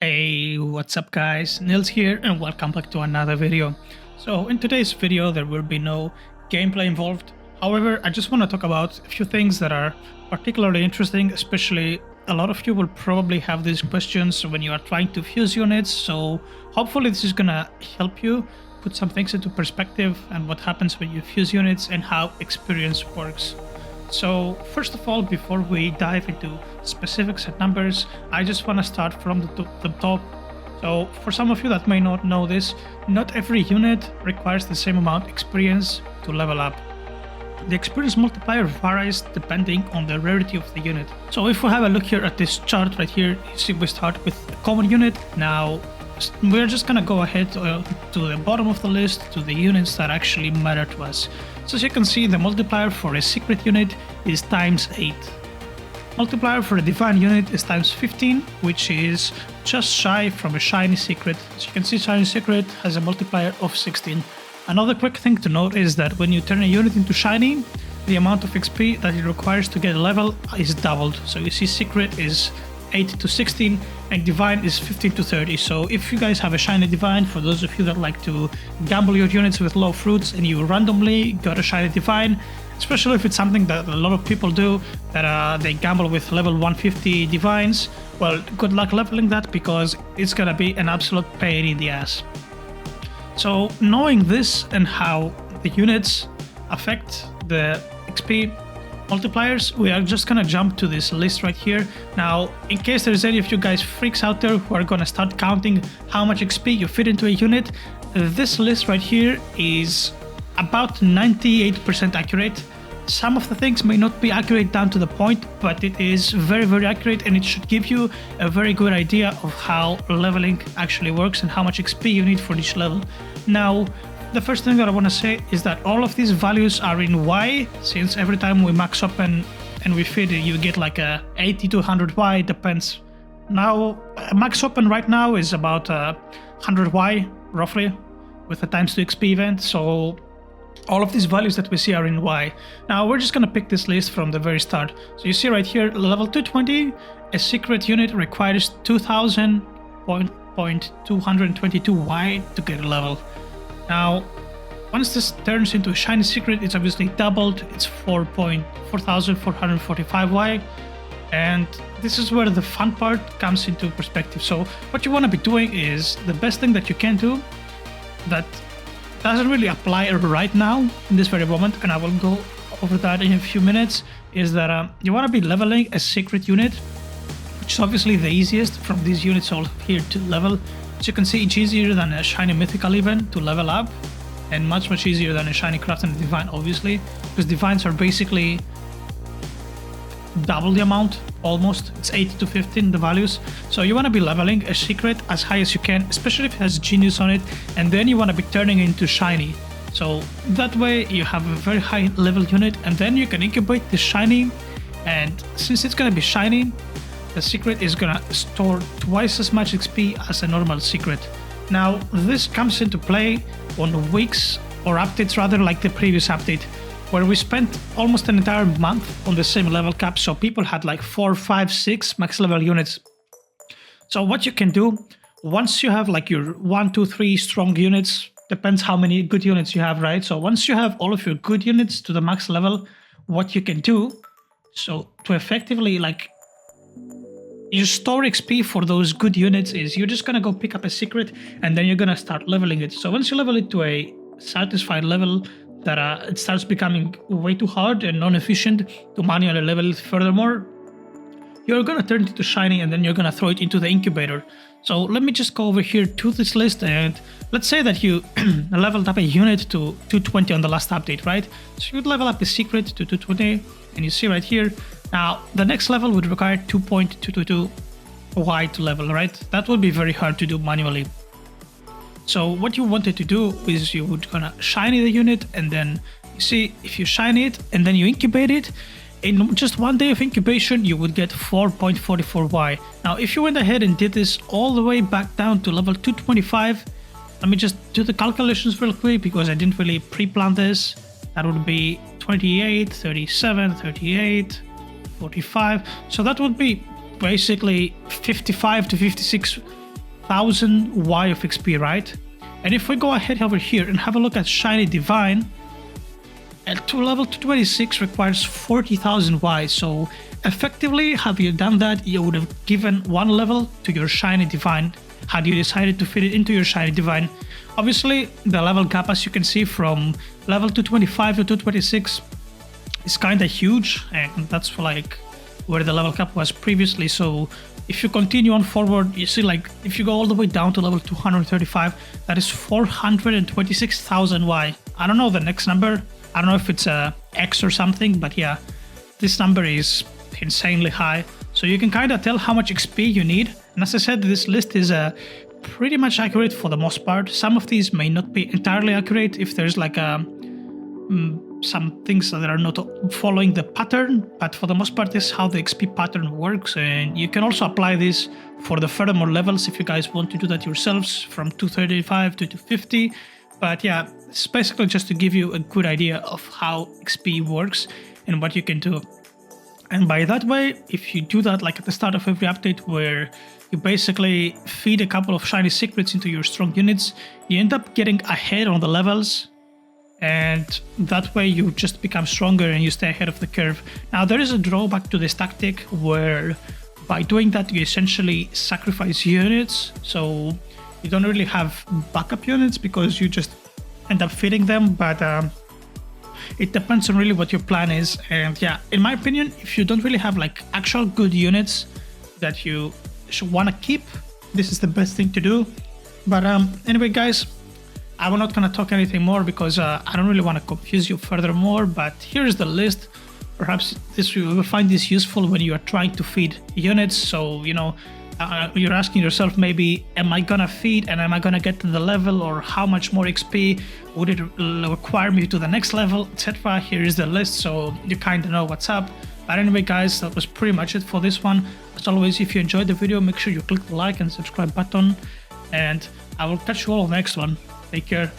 Hey, what's up guys? Nils here and welcome back to another video. So in today's video there will be no gameplay involved. However, I just want to talk about a few things that are particularly interesting, especially a lot of you will probably have these questions when you are trying to fuse units, so hopefully this is gonna help you put some things into perspective and what happens when you fuse units and how experience works. So first of all, before we dive into specifics and numbers, I just want to start from the top. So for some of you that may not know this, not every unit requires the same amount of experience to level up. The experience multiplier varies depending on the rarity of the unit. So if we have a look here at this chart right here, you see we start with a common unit. Now we're just gonna go ahead to the bottom of the list to the units that actually matter to us. So as you can see, the multiplier for a secret unit is times 8. Multiplier for a divine unit is times 15, which is just shy from a shiny secret. As you can see, shiny secret has a multiplier of 16. Another quick thing to note is that when you turn a unit into shiny, the amount of XP that it requires to get a level is doubled. So you see secret is 8 to 16 and divine is 15 to 30. So if you guys have a shiny divine, for those of you that like to gamble your units with low fruits and you randomly got a shiny divine, especially if it's something that a lot of people do, that they gamble with level 150 divines, well, good luck leveling that because it's gonna be an absolute pain in the ass. So knowing this and how the units affect the XP multipliers, we are just gonna jump to this list right here. Now, in case there's any of you guys freaks out there who are gonna start counting how much XP you fit into a unit, this list right here is about 98% accurate. Some of the things may not be accurate down to the point, but it is very accurate and it should give you a very good idea of how leveling actually works and how much XP you need for each level. Now, the first thing that I want to say is that all of these values are in Y, since every time we max up and we feed it, you get like a 80 to 100 Y, depends. Now, max open right now is about 100 Y, roughly, with the times 2 XP event, so all of these values that we see are in Y. Now, we're just going to pick this list from the very start. So you see right here, level 220, a secret unit requires 2000.222 Y to get a level. Now, once this turns into a shiny secret, it's obviously doubled. It's 4,445 Y. And this is where the fun part comes into perspective. So what you want to be doing is the best thing that you can do that doesn't really apply right now in this very moment, and I will go over that in a few minutes, is that you want to be leveling a secret unit, which is obviously the easiest from these units all here to level. As you can see, it's easier than a shiny mythical even to level up, and much easier than a shiny craft and a divine, obviously, because divines are basically double the amount, almost. It's 8 to 15 the values. So you want to be leveling a secret as high as you can, especially if it has genius on it, and then you want to be turning it into shiny. So that way you have a very high level unit, and then you can incubate the shiny, and since it's going to be shiny, the secret is gonna store twice as much XP as a normal secret. Now, this comes into play on weeks or updates rather, like the previous update, where we spent almost an entire month on the same level cap, so people had like 4, 5, 6 max level units. So what you can do, once you have like your 1, 2, 3 strong units, depends how many good units you have, right? So once you have all of your good units to the max level, what you can do, so to effectively like you store XP for those good units, is you're just gonna go pick up a secret and then you're gonna start leveling it. So once you level it to a satisfied level that it starts becoming way too hard and non-efficient to manually level it furthermore, you're gonna turn it to shiny and then you're gonna throw it into the incubator. So let me just go over here to this list, and let's say that you leveled up a unit to 220 on the last update, right? So you would level up a secret to 220, and you see right here, now the next level would require 2.222 Y to level, right? That would be very hard to do manually. So what you wanted to do is you would gonna shiny the unit, and then you see if you shiny it and then you incubate it, in just 1 day of incubation you would get 4.44 Y. Now if you went ahead and did this all the way back down to level 225, let me just do the calculations real quick because I didn't really pre-plan this. That would be 28, 37, 38, 45. So that would be basically 55 to 56 1000 Y of XP, right? And if we go ahead over here and have a look at Shiny Divine, and to level 226 requires 40,000 Y. So effectively, had you done that, you would have given one level to your Shiny Divine had you decided to fit it into your Shiny Divine. Obviously, the level gap, as you can see, from level 225 to 226 is kind of huge, and that's like where the level cap was previously. So if you continue on forward, you see, like, if you go all the way down to level 235, that is 426,000 Y. I don't know the next number. I don't know if it's a X or something, but yeah, this number is insanely high. So you can kind of tell how much XP you need. And as I said, this list is pretty much accurate for the most part. Some of these may not be entirely accurate if there's like some things that are not following the pattern, but for the most part, this is how the XP pattern works. And you can also apply this for the furthermore levels if you guys want to do that yourselves, from 235 to 250. But yeah, it's basically just to give you a good idea of how XP works and what you can do. And by that way, if you do that like at the start of every update, where you basically feed a couple of shiny secrets into your strong units, you end up getting ahead on the levels, and that way you just become stronger and you stay ahead of the curve. Now, there is a drawback to this tactic where by doing that you essentially sacrifice units, so you don't really have backup units because you just end up feeding them. But it depends on really what your plan is. And yeah, in my opinion, if you don't really have like actual good units that you should want to keep, this is the best thing to do. But anyway, guys, I'm not going to talk anything more because I don't really want to confuse you furthermore. But here's the list. Perhaps you will find this useful when you are trying to feed units. So, you know, you're asking yourself, maybe, am I gonna feed and am I gonna get to the level, or how much more XP would it require me to the next level, etc. Here is the list, so you kind of know what's up. But anyway, guys, that was pretty much it for this one. As always, if you enjoyed the video, make sure you click the like and subscribe button, and I will catch you all on the next one. Take care.